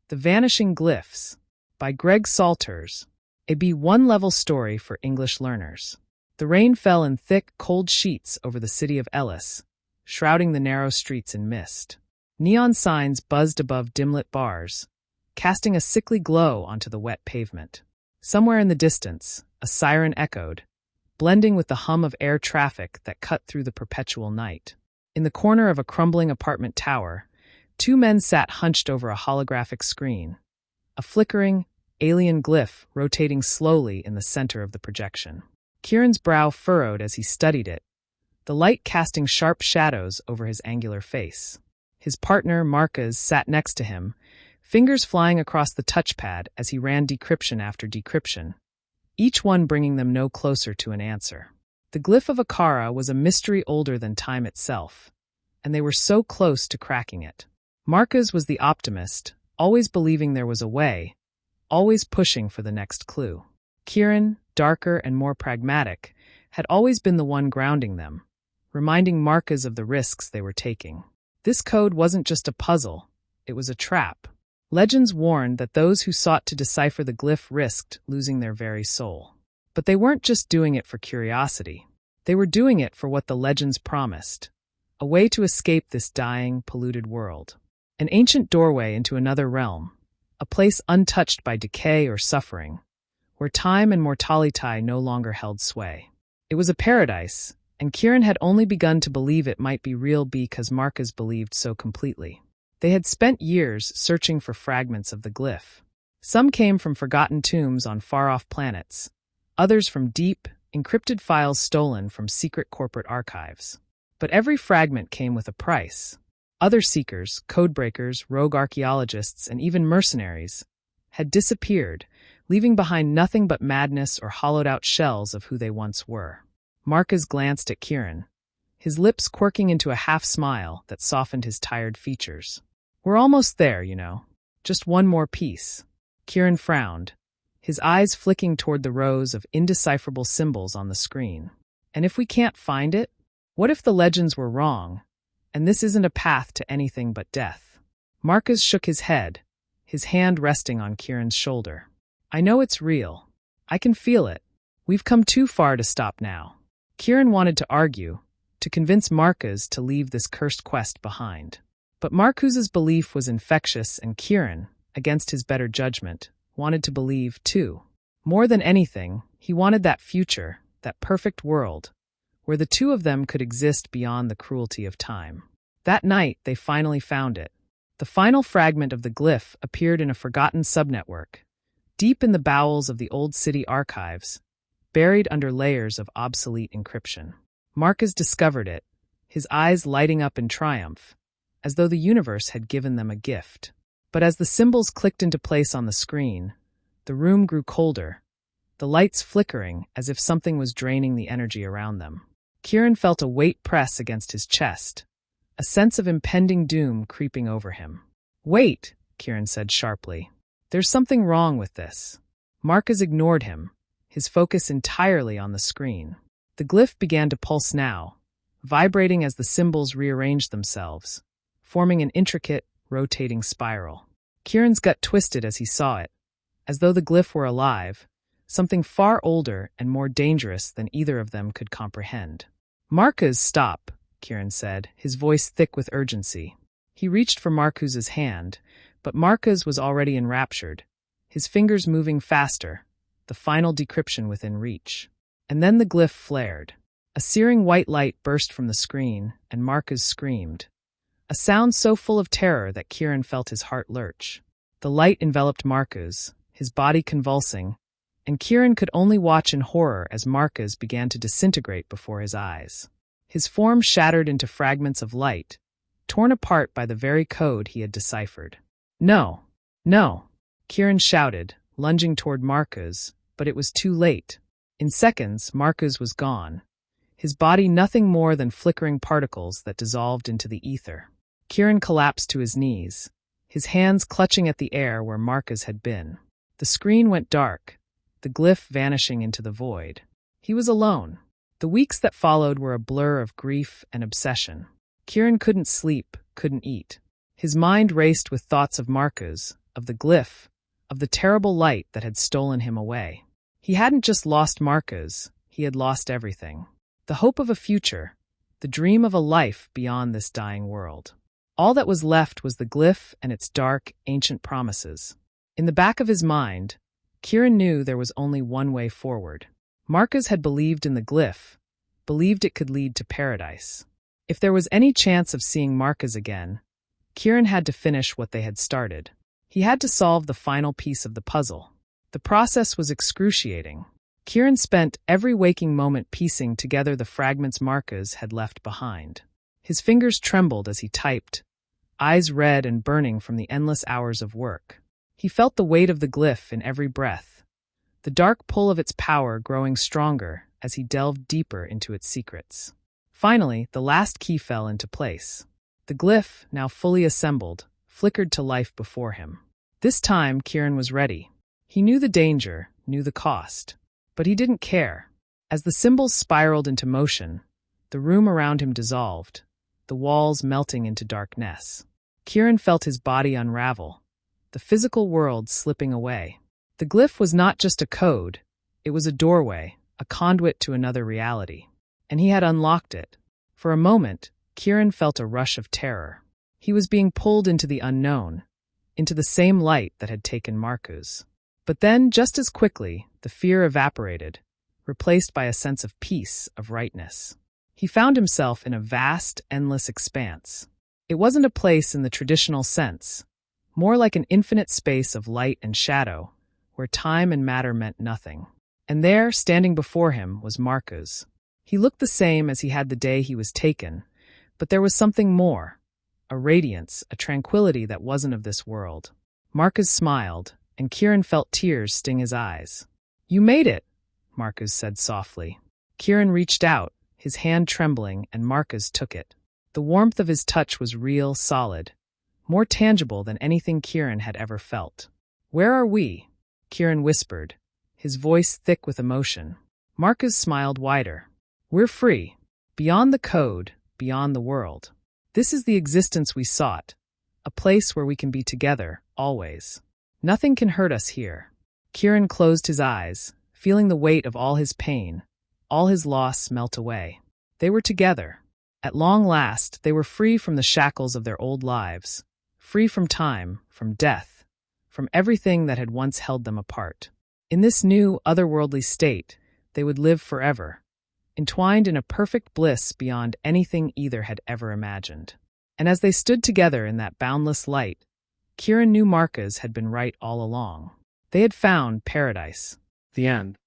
The Vanishing Glyphs by Greg Salters, a B1 level story for English learners. The rain fell in thick, cold sheets over the city of Ellis, shrouding the narrow streets in mist. Neon signs buzzed above dim-lit bars, casting a sickly glow onto the wet pavement. Somewhere in the distance, a siren echoed, blending with the hum of air traffic that cut through the perpetual night. In the corner of a crumbling apartment tower, two men sat hunched over a holographic screen, a flickering, alien glyph rotating slowly in the center of the projection. Kieren's brow furrowed as he studied it, the light casting sharp shadows over his angular face. His partner, Marqus, sat next to him, fingers flying across the touchpad as he ran decryption after decryption, each one bringing them no closer to an answer. The glyph of Akara was a mystery older than time itself, and they were so close to cracking it. Marqus was the optimist, always believing there was a way, always pushing for the next clue. Kieren, darker and more pragmatic, had always been the one grounding them, reminding Marqus of the risks they were taking. This code wasn't just a puzzle, it was a trap. Legends warned that those who sought to decipher the glyph risked losing their very soul. But they weren't just doing it for curiosity. They were doing it for what the legends promised, a way to escape this dying, polluted world. An ancient doorway into another realm, a place untouched by decay or suffering, where time and mortality no longer held sway. It was a paradise, and Kieren had only begun to believe it might be real because Marqus believed so completely. They had spent years searching for fragments of the glyph. Some came from forgotten tombs on far-off planets, others from deep, encrypted files stolen from secret corporate archives. But every fragment came with a price. Other seekers, codebreakers, rogue archaeologists, and even mercenaries had disappeared, leaving behind nothing but madness or hollowed-out shells of who they once were. Marqus glanced at Kieren, his lips quirking into a half-smile that softened his tired features. "We're almost there, you know. Just one more piece." Kieren frowned, his eyes flicking toward the rows of indecipherable symbols on the screen. "And if we can't find it? What if the legends were wrong, and this isn't a path to anything but death?" Marqus shook his head, his hand resting on Kieren's shoulder. "I know it's real. I can feel it. We've come too far to stop now." Kieren wanted to argue, to convince Marqus to leave this cursed quest behind. But Marqus's belief was infectious, and Kieren, against his better judgment, wanted to believe too. More than anything, he wanted that future, that perfect world, where the two of them could exist beyond the cruelty of time. That night, they finally found it. The final fragment of the glyph appeared in a forgotten subnetwork, deep in the bowels of the old city archives, buried under layers of obsolete encryption. Marqus discovered it, his eyes lighting up in triumph, as though the universe had given them a gift. But as the symbols clicked into place on the screen, the room grew colder, the lights flickering as if something was draining the energy around them. Kieren felt a weight press against his chest, a sense of impending doom creeping over him. "Wait," Kieren said sharply. "There's something wrong with this." Marqus ignored him, his focus entirely on the screen. The glyph began to pulse now, vibrating as the symbols rearranged themselves, forming an intricate, rotating spiral. Kieren's gut twisted as he saw it, as though the glyph were alive, something far older and more dangerous than either of them could comprehend. "Marqus, stop," Kieren said, his voice thick with urgency. He reached for Marqus's hand, but Marqus was already enraptured, his fingers moving faster, the final decryption within reach. And then the glyph flared. A searing white light burst from the screen, and Marqus screamed, a sound so full of terror that Kieren felt his heart lurch. The light enveloped Marqus, his body convulsing, and Kieren could only watch in horror as Marqus began to disintegrate before his eyes. His form shattered into fragments of light, torn apart by the very code he had deciphered. "No! No!" Kieren shouted, lunging toward Marqus, but it was too late. In seconds, Marqus was gone, his body nothing more than flickering particles that dissolved into the ether. Kieren collapsed to his knees, his hands clutching at the air where Marqus had been. The screen went dark, the glyph vanishing into the void. He was alone. The weeks that followed were a blur of grief and obsession. Kieren couldn't sleep, couldn't eat. His mind raced with thoughts of Marqus, of the glyph, of the terrible light that had stolen him away. He hadn't just lost Marqus, he had lost everything. The hope of a future, the dream of a life beyond this dying world. All that was left was the glyph and its dark, ancient promises. In the back of his mind, Kieren knew there was only one way forward. Marqus had believed in the glyph, believed it could lead to paradise. If there was any chance of seeing Marqus again, Kieren had to finish what they had started. He had to solve the final piece of the puzzle. The process was excruciating. Kieren spent every waking moment piecing together the fragments Marqus had left behind. His fingers trembled as he typed, eyes red and burning from the endless hours of work. He felt the weight of the glyph in every breath, the dark pull of its power growing stronger as he delved deeper into its secrets. Finally, the last key fell into place. The glyph, now fully assembled, flickered to life before him. This time, Kieren was ready. He knew the danger, knew the cost. But he didn't care. As the symbols spiraled into motion, the room around him dissolved, the walls melting into darkness. Kieren felt his body unravel, the physical world slipping away. The glyph was not just a code, it was a doorway, a conduit to another reality. And he had unlocked it. For a moment, Kieren felt a rush of terror. He was being pulled into the unknown, into the same light that had taken Marqus. But then, just as quickly, the fear evaporated, replaced by a sense of peace, of rightness. He found himself in a vast, endless expanse. It wasn't a place in the traditional sense, more like an infinite space of light and shadow, where time and matter meant nothing. And there, standing before him, was Marqus. He looked the same as he had the day he was taken, but there was something more, a radiance, a tranquility that wasn't of this world. Marqus smiled, and Kieren felt tears sting his eyes. "You made it," Marqus said softly. Kieren reached out, his hand trembling, and Marqus took it. The warmth of his touch was real, solid, more tangible than anything Kieren had ever felt. "Where are we?" Kieren whispered, his voice thick with emotion. Marqus smiled wider. "We're free, beyond the code, beyond the world. This is the existence we sought, a place where we can be together, always. Nothing can hurt us here." Kieren closed his eyes, feeling the weight of all his pain, all his loss melt away. They were together. At long last, they were free from the shackles of their old lives, free from time, from death, from everything that had once held them apart. In this new, otherworldly state, they would live forever, entwined in a perfect bliss beyond anything either had ever imagined. And as they stood together in that boundless light, Kieren knew Marqus had been right all along. They had found paradise. The end.